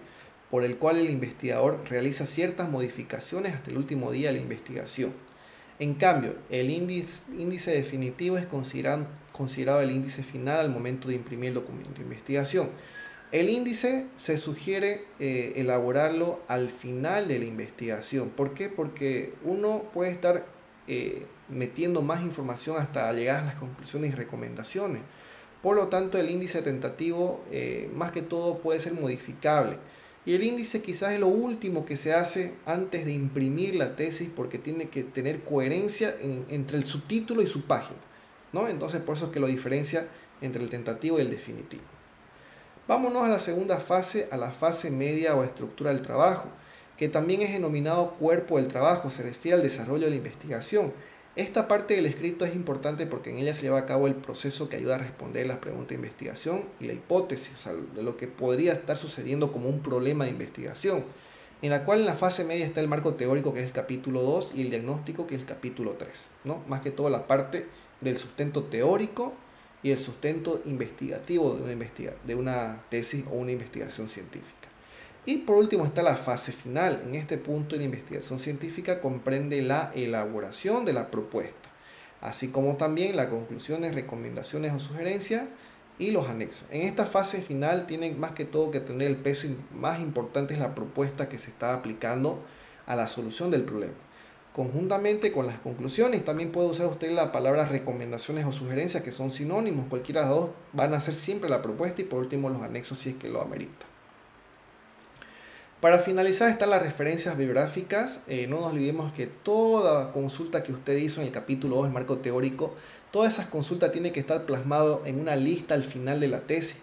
Speaker 1: por el cual el investigador realiza ciertas modificaciones hasta el último día de la investigación. En cambio, el índice definitivo es considerado el índice final al momento de imprimir el documento de investigación. El índice se sugiere elaborarlo al final de la investigación. ¿Por qué? Porque uno puede estar metiendo más información hasta llegar a las conclusiones y recomendaciones. Por lo tanto, el índice tentativo más que todo puede ser modificable. Y el índice quizás es lo último que se hace antes de imprimir la tesis, porque tiene que tener coherencia entre el subtítulo y su página, ¿no? Entonces por eso es que lo diferencia entre el tentativo y el definitivo. Vámonos a la segunda fase, a la fase media o estructura del trabajo, que también es denominado cuerpo del trabajo, se refiere al desarrollo de la investigación. Esta parte del escrito es importante porque en ella se lleva a cabo el proceso que ayuda a responder las preguntas de investigación y la hipótesis, o sea, de lo que podría estar sucediendo como un problema de investigación, en la cual en la fase media está el marco teórico, que es el capítulo 2, y el diagnóstico, que es el capítulo 3, ¿no? Más que todo la parte del sustento teórico y el sustento investigativo de una tesis o una investigación científica. Y por último está la fase final. En este punto la investigación científica comprende la elaboración de la propuesta, así como también las conclusiones, recomendaciones o sugerencias y los anexos. En esta fase final tienen más que todo que tener el peso más importante es la propuesta que se está aplicando a la solución del problema. Conjuntamente con las conclusiones, también puede usar usted la palabra recomendaciones o sugerencias, que son sinónimos. Cualquiera de las dos van a ser siempre la propuesta, y por último los anexos si es que lo amerita. Para finalizar están las referencias bibliográficas. No nos olvidemos que toda consulta que usted hizo en el capítulo 2, el marco teórico, todas esas consultas tienen que estar plasmado en una lista al final de la tesis.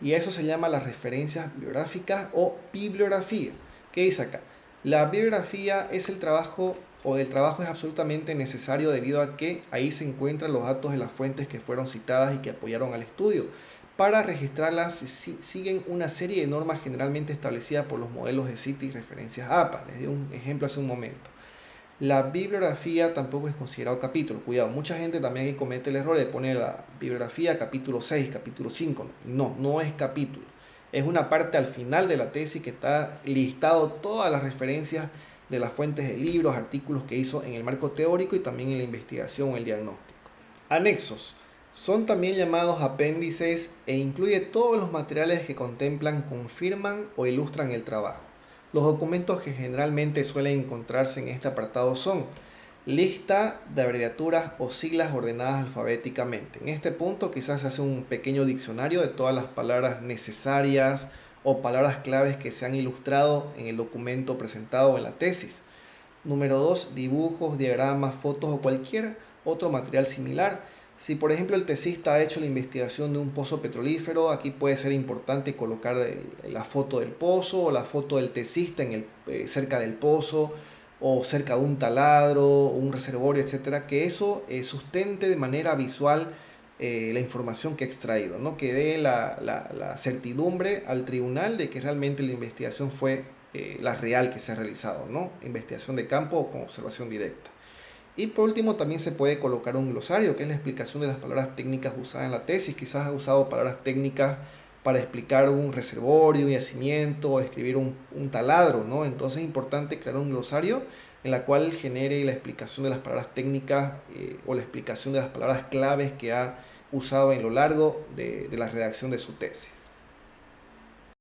Speaker 1: Y eso se llama las referencias bibliográficas o bibliografía. ¿Qué dice acá? La bibliografía es el trabajo, o del trabajo es absolutamente necesario, debido a que ahí se encuentran los datos de las fuentes que fueron citadas y que apoyaron al estudio. Para registrarlas siguen una serie de normas generalmente establecidas por los modelos de cita y referencias APA. Les di un ejemplo hace un momento. La bibliografía tampoco es considerado capítulo. Cuidado, mucha gente también comete el error de poner la bibliografía capítulo 6, capítulo 5. No, no es capítulo. Es una parte al final de la tesis que está listado todas las referencias de las fuentes de libros, artículos que hizo en el marco teórico y también en la investigación o el diagnóstico. Anexos. Son también llamados apéndices e incluye todos los materiales que contemplan, confirman o ilustran el trabajo. Los documentos que generalmente suelen encontrarse en este apartado son lista de abreviaturas o siglas ordenadas alfabéticamente. En este punto quizás se hace un pequeño diccionario de todas las palabras necesarias o palabras claves que se han ilustrado en el documento presentado en la tesis. Número 2, dibujos, diagramas, fotos o cualquier otro material similar. Si por ejemplo el tesista ha hecho la investigación de un pozo petrolífero, aquí puede ser importante colocar la foto del pozo o la foto del tesista cerca del pozo o cerca de un taladro o un reservorio, etcétera, que eso sustente de manera visual la información que ha extraído, ¿no? Que dé la certidumbre al tribunal de que realmente la investigación fue la real que se ha realizado, ¿no? Investigación de campo o con observación directa. Y por último también se puede colocar un glosario, que es la explicación de las palabras técnicas usadas en la tesis. Quizás ha usado palabras técnicas para explicar un reservorio, un yacimiento, o escribir un taladro, ¿no? Entonces es importante crear un glosario en la cual genere la explicación de las palabras técnicas o la explicación de las palabras claves que ha usado en lo largo de la redacción de su tesis.